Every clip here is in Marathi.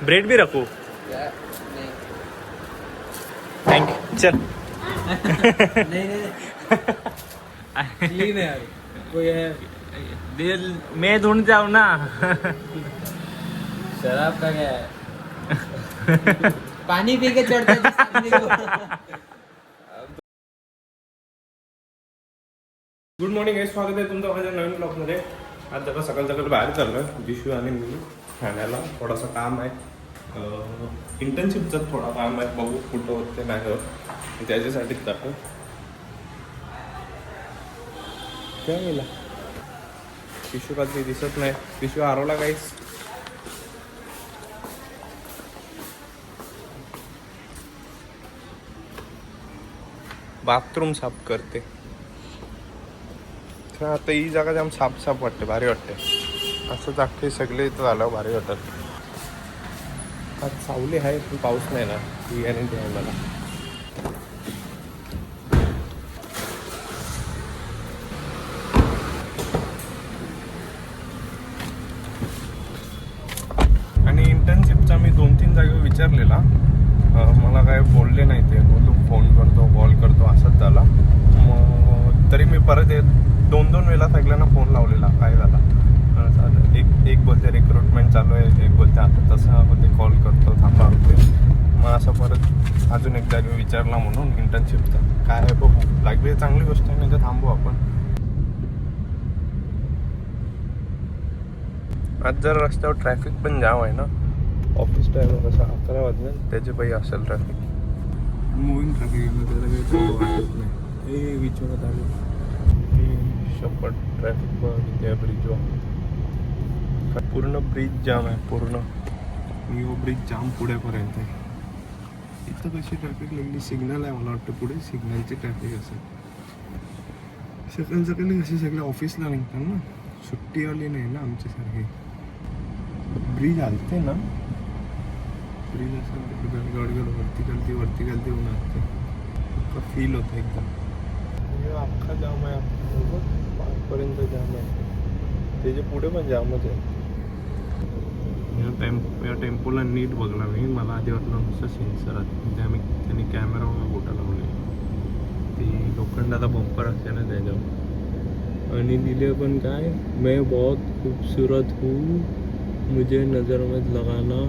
ब्रेड भी रखो। Thank you. चल नहीं कोई है दिल मैं ढूंढ जाऊँ ना। शराब का क्या है? पानी पी के चढ़ता है जिस आदमी को। गुड मॉर्निंग आहे, स्वागत आहे तुमचं माझ्या नवीन ब्लॉगमध्ये. आज जरा सकाळ सकाळ बाहेर चाललो आहे दिशू आणि मी ठाण्याला. थोडंसं काम आहे, इंटर्नशिपचं थोडा काम आहे, बघू कुठं होते नाही होत, त्याच्यासाठीच जातो. काय गेला पिशू का ते दिसत नाही. पिशू हरवला काहीच. बाथरूम साफ करते. आता ही जागा जाम साफ साफ वाटते, भारी वाटते. असं अख्खे सगळे इथं झालं भारी वाटत. आज सावली आहे पण पाऊस नाही ना, ही गॅरंटी आहे मला. आणि इंटर्नशिपचा मी 2-3 जागेवर विचारलेला, मला काय बोलले नाही ते. बोलतो फोन करतो कॉल करतो असंच झाला. मग तरी मी परत 2-2 वेळा सगळ्यांना फोन लावलेला. काय झाला एक बोलते रिक्रुटमेंट चालू आहे, एक बोलते आता तसं बोलते कॉल करतो थांबा होते. मग असं परत अजून एक जागेवर विचारला म्हणून इंटर्नशिपचा काय आहे बघू. लागली चांगली गोष्ट आहे, नाही तर थांबू आपण. आज जर रस्त्यावर ट्रॅफिक पण जाम आहे ना. ऑफिस टाईम कसं 11 वाजले, त्याचे पायी असेल ट्रॅफिक. मुव्हिंग ट्रॅफिक त्याला काही वाटत नाही. हे विचारत आले शपथ ट्रॅफिक बघ त्या ब्रिजवर. पूर्ण ब्रिज जाम आहे, पूर्ण मिओ ब्रिज जाम पुढेपर्यंत आहे. इथं कशी ट्रॅफिक लागली, सिग्नल आहे मला वाटतं पुढे, सिग्नलची ट्रॅफिक असेल. सकाळी सकाळी कशी सगळे ऑफिसला निघतात ना, सुट्टीवाली नाही ना आमच्यासारखी. ब्रिज आलते ना, ब्रिज असं गाडी वरती गलती होऊन असते. फील होतं एकदम. अख्खा जाम आहे, पार्कपर्यंत जाम आहे, त्याच्या पुढे पण जामच आहे. या टेम्पोला नीट बघला मी, मला आधी वाटलं नुसतं सेन्सर आहे. त्यांनी कॅमेरावर बोटं लावले. ती लोखंडाचा बंपर असते ना त्याच्यावर. आणि दिले पण काय, मैं बहुत खूबसूरत हूँ, मुझे नज़र में लगाना,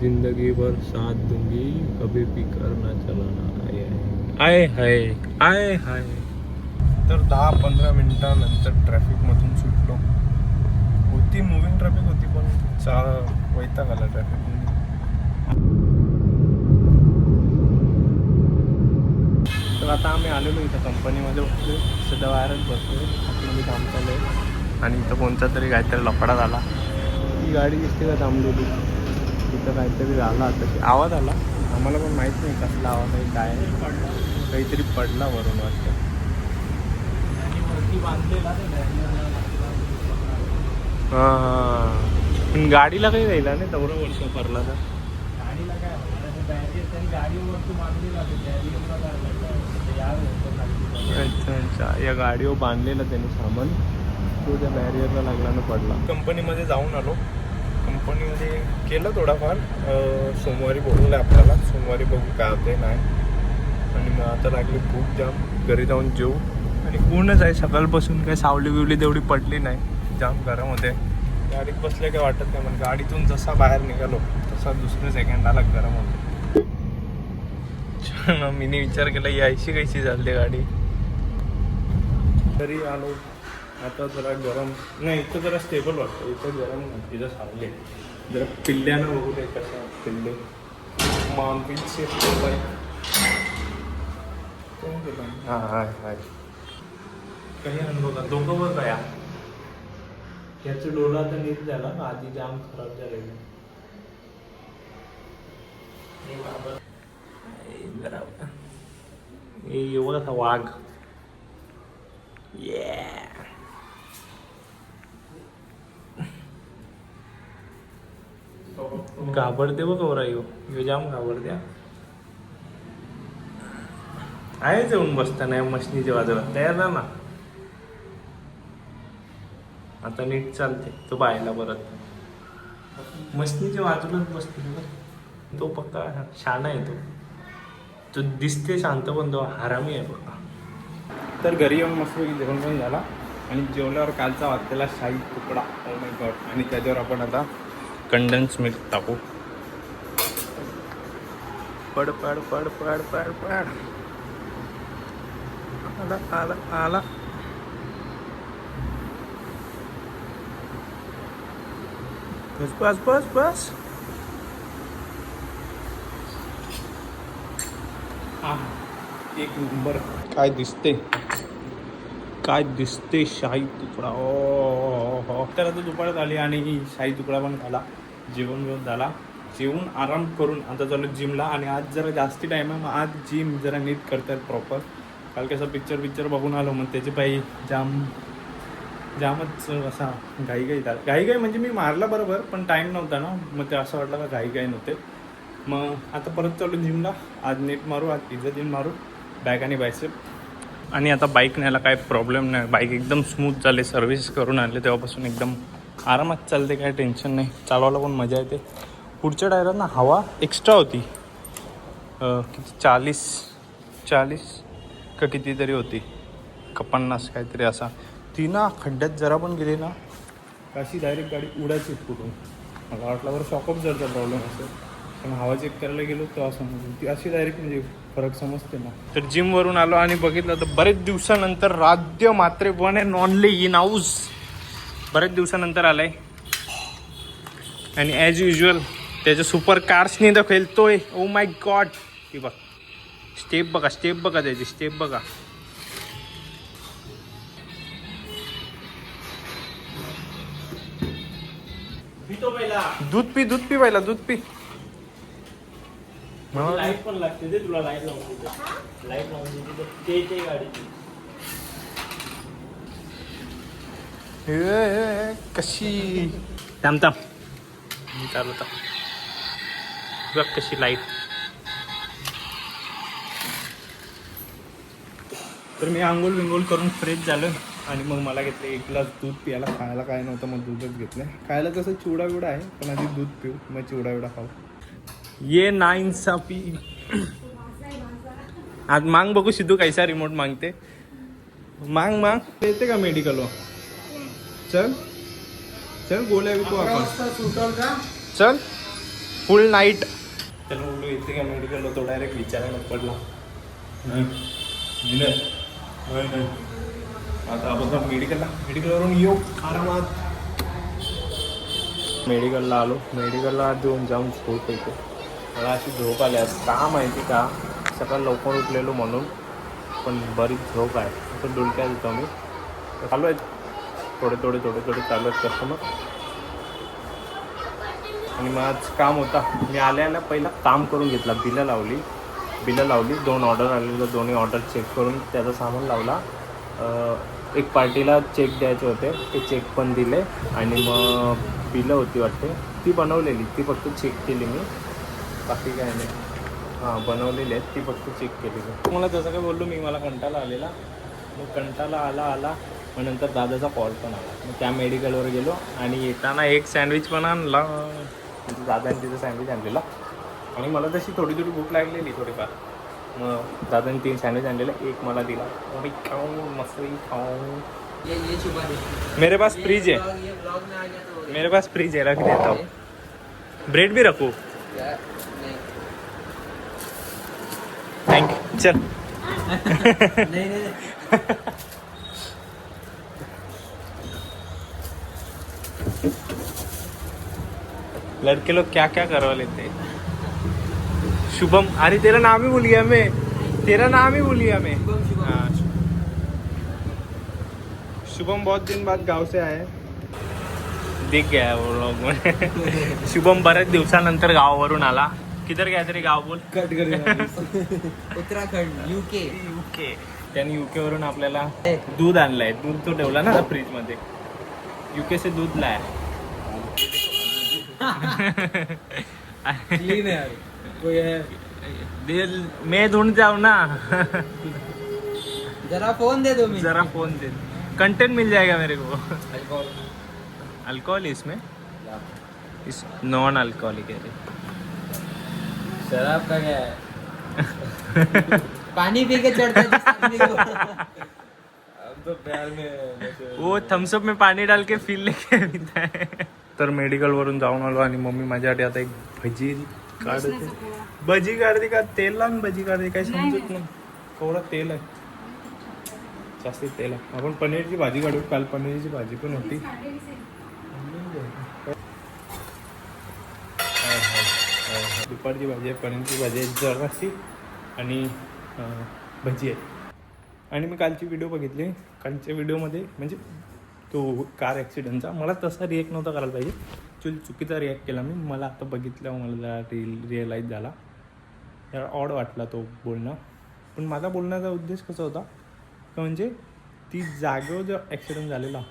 जिंदगी भर साथ दूंगी, कभी भी करना चलाना. आय हाय आय हाय. तर 10-15 मिनिटानंतर ट्रॅफिकमधून सुटलो. होती मुव्हिंग ट्रॅफिक होती, पण वैताग आला ट्रॅफिकमध्ये. तर आता आम्ही आलेलो इथं कंपनीमध्ये बसलो. सध्या बाहेरच बसलो, आतमध्ये काम चालू आहे. आणि इथं कोणता तरी काहीतरी लफडा झाला. ही गाडी दिसते का थांबलेली, इथं काहीतरी झाला. तशी आवाज आला, आम्हाला पण माहीत नाही कसला आवाज आहे काय. काहीतरी पडला वरून वाटतं. हां, गाडीला काही राहिला नाही तेवढं वर्ष भरला तर. अच्छा अच्छा, या गाडीवर बांधलेलं त्याने सामान, तो त्या बॅरियरला लागला ना पडला. कंपनीमध्ये जाऊन आलो. कंपनीमध्ये केलं थोडाफार. सोमवारी बोलवलं आपल्याला, सोमवारी बघू काय होते नाही. आणि मग आता लागली खूप जाम, घरी जाऊन जेऊ. आणि ऊनच आहे सकाळपासून, काही सावली बिवली तेवढी पडली नाही. जाम गरम होते. गाडीत बसले काय वाटत नाही, पण गाडीतून जसा बाहेर निघालो तसा दुसऱ्या सेकंडाला गरम होतो. मीने विचार केला यायची कशी झाली गाडी. तरी आलो. आता जरा गरम नाही, इथं जरा स्टेबल वाटतं. इथं गरम नाही, तिथं सावले. जरा पिल्ल्यानं बघू दे कशा पिल्ले. Mountain safety bike. हां हाय हाय. काही अनुभव का दोघं बघ काय याचं डोला तर नीट झाला, आधी जाम खराब झालेलं. एवढा वाघ. घाबरते बघ कवरा यो जाम घाबरत्या. आहे येऊन बसताना मशनीच्या बाजूला तयार ना. आता नीट चालते तो पाहायला परत. मशनीच्या बाजूलाच बसतो तो पक्का शाणा आहे तो दिसते शांत पण तो हरामी आहे पक्का. तर घरी येऊन मस्त जेवण पण झाला आणि जेवल्यावर कालचा वाटलेला शाही तुकडा ओ माय गॉड आणि त्याच्यावर आपण आता कंडेन्स मिल्क टाकू. पड पड पड पड पड पड आला आला आला. बस बस बस बस. एक नंबर. काय दिसते शाही तुकडा. ओ तर आता दुपार झाली आणि शाही तुकडा पण खाला. जेवण झाला. जेवून आराम करून आता चालू जिमला आणि आज जरा जास्ती टाईम आहे. मग आज जिम जरा नीट करतात प्रॉपर. काल कसं पिक्चर बघून आलो मग त्याचे पायी जामच असा घाई म्हणजे मी मारला बरोबर पण टाईम नव्हता ना मग ते असं वाटलं का घाई नव्हते. मग आता परत चालू जिमला. आज नेट मारू आज पिझ्झा जिम मारू बॅक आणि बायसेप. आणि आता बाईक न्यायला काय प्रॉब्लेम नाही. बाईक एकदम स्मूथ झाले. सर्व्हिस करून आणले तेव्हापासून एकदम आरामात चालते. काय टेन्शन नाही. चालवायला पण मजा येते. पुढच्या टायरात ना हवा एक्स्ट्रा होती. किती 40 का कितीतरी होती का 50 काहीतरी असा. ती ना खड्ड्यात जरा पण गेली ना अशी डायरेक्ट गाडी उडायची कुठून. मला वाटलं बरं शॉकअप जरचा प्रॉब्लेम असेल पण हवा चेक करायला गेलो तेव्हा समजून ती अशी डायरेक्ट म्हणजे फरक समजते ना. तर जिमवरून आलो आणि बघितलं तर बरेच दिवसानंतर Radhya Matre one and only in house बरेच दिवसानंतर आलाय आणि ॲज युजल त्याच्या सुपर कार्सनी तर खेळतोय. Oh my god. ती बघ स्टेप बघा त्याची स्टेप बघा. दूध पी पहिला दूध पी. लाईट पण लागते ते तुला लाईट लावून देते ते गाडीची. कशी थांब मी चालवता बघ कशी लाईट. तर मी आंघोळ विंघोळ करून फ्रेश झालं आणि मग मला घेतलं 1 ग्लास दूध प्यायला. खायला काय नव्हतं मग दूधच घेतलं. खायला तसं चिवडा बिवडा आहे पण आधी दूध पिऊ मग चिवडा बिवडा खाऊ. ये ना इन्साफी. आज मांग बघू सिद्धू कैसा रिमोट मागते. मांग येते का मेडिकलवर. चल गोळ्या विकू आपण. चल फुल नाईट. त्याला बोललो येते का मेडिकलवर. तो डायरेक्ट विचारायला पडला. नाही आता आपण मेडिकलवरून येऊ आरामात. मेडिकलला आलो. मेडिकलला देऊन जाऊन झोप येते. मला अशी झोप आली आज का माहिती का. सकाळ लवकर उठलेलो म्हणून पण बरीच झोप आहे. तर डुलक्यात येतो मी. चालू आहेत थोडे चालू आहेत कस्टमर. आणि मग आज काम होता. मी आल्याला पहिला काम करून घेतला. बिलं लावली 2 ऑर्डर आलेलं. दोन्ही ऑर्डर चेक करून त्याचा सामान लावला. एक पार्टीला चेक द्यायचे होते ते चेक पण दिले आणि मग बिलं होती वाटते ती बनवलेली ती फक्त चेक केली मी. बाकी काय नाही. बनवलेली आहेत ती फक्त चेक केलेली. तुम्हाला जसं काय बोललो मी मला कंटाळा आलेला. मग कंटाळा आला मग नंतर दादाचा कॉल पण आला. मग त्या मेडिकलवर गेलो आणि येताना एक सँडविच पण आणला. म्हणजे दादाने तिथं सँडविच आणलेला आणि मला तशी थोडी भूक लागलेली थोडीफार. मग दादाने 3 सँडविच आणलेला. एक मला दिला. मी खाऊं मस्त खाऊं. मेरे पास फ्रीज है रख देता हूँ. ब्रेड भी रखो. Thank you. चल नहीं लड़के लोग क्या करवा लेते हैं. शुभम. अरे तेरा नाम ही भूल गया मैं. हाँ शुभम बहुत दिन बाद गांव से आए. दिख गया वो लोग में. शुभम बरेच दिवसानंतर गावावरून आला. किधर गया तरी गाव बोल. कट कर. उत्तराखंड UK. त्याने UK वरून आपल्याला दूध आणलंय. दूध तो ठेवला ना फ्रीज मध्ये. UK से दूध लाया. क्लीन है यार. कोई है दिल मैं ढूंढ जाऊ ना. जरा फोन दे दो. जरा फोन दे. कंटेंट मिल जाएगा मेरे को. अल्कोहल है इसमें. इस नॉन अल्कोहलिक है शराब का क्या है? पानी पी के चढ़ता है सामने को। अब तो प्यार में वो थम्सअप में पाणी डाल के फील लेके पीता है. तर मेडिकल वरून जाऊन आलो आणि मम्मी माझ्यासाठी आता एक भजी काढते. भजी काढते का तेल लावून भजी काढते काही समजत नाही. थोडं तेल आहे, जास्त तेल आहे. आपण पनीरची भाजी काढू. काल पनीरची भाजी पण होती. दुपारची भाजी आहे, पनीरची भाजी आहे जराशी आणि भजी आहे. आणि मी कालची व्हिडिओ बघितली. कालच्या व्हिडिओमध्ये म्हणजे तो कार ॲक्सिडेंटचा मला तसा रिॲक्ट नव्हता करायला पाहिजे. ॲक्च्युली चुकीचा रिॲक्ट केला मी. मला आता बघितलं मला रिअलाईज झाला. याला ऑड वाटला तो बोलणं. पण माझा बोलण्याचा उद्देश कसा होता का म्हणजे ती जागेवर जो ॲक्सिडेंट झालेला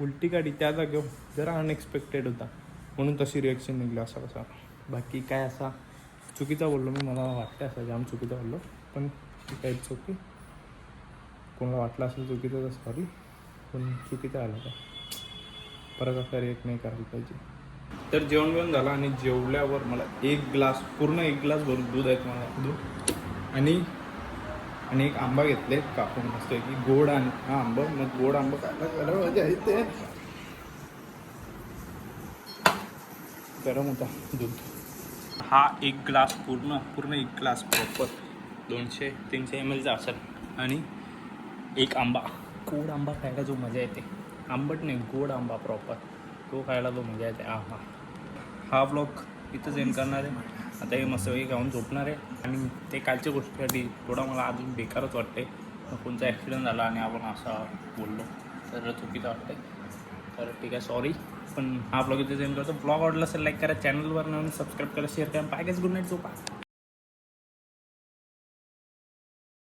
उलटी गाडी त्या जागेवर जरा अनएक्सपेक्टेड होता म्हणून तशी रिॲक्शन निघली. असा कसा बाकी काय असा चुकीचा बोललो मी. मला वाटतं असं जाम चुकीचा बोललो. पण ठीक आहे, चुकी कोणाला वाटलं असेल चुकीचं तर सॉरी. पण चुकीचं आलं का परत असा रिॲक्ट नाही करायला पाहिजे. तर जेवण बिवण झालं आणि जेवल्यावर मला पूर्ण एक ग्लास भरून दूध आहे मला दूध आणि एक आंबा घेतले कापून मस्त की गोड आणि हा आंबा. मग गोड आंबा खायला मजा येते. गरम होता दूध. हा एक ग्लास पूर्ण एक ग्लास प्रॉपर 200-300 ml असेल. आणि एक आंबा गोड आंबा खायला जो मजा येते. आंबट नाही गोड आंबा प्रॉपर तो खायला जो मजा येते. हा व्लॉग इथंच एंड करणार आहे. आता हे मस्तपैकी खाऊन झोपणार आहे. आणि ते कालच्या गोष्टीसाठी थोडा मला अजून बेकारच वाटते. कोणचा ॲक्सिडेंट झाला आणि आपण असा बोललो तर चुकीचं वाटतं. तर ठीक आहे सॉरी. पण हा ब्लॉग इथेच एंड करतो. ब्लॉग आवडला असेल लाईक करा, चॅनलवर नवीन सबस्क्राईब करा, शेअर करा. बाय गाईज, गुड नाईट, झोपा.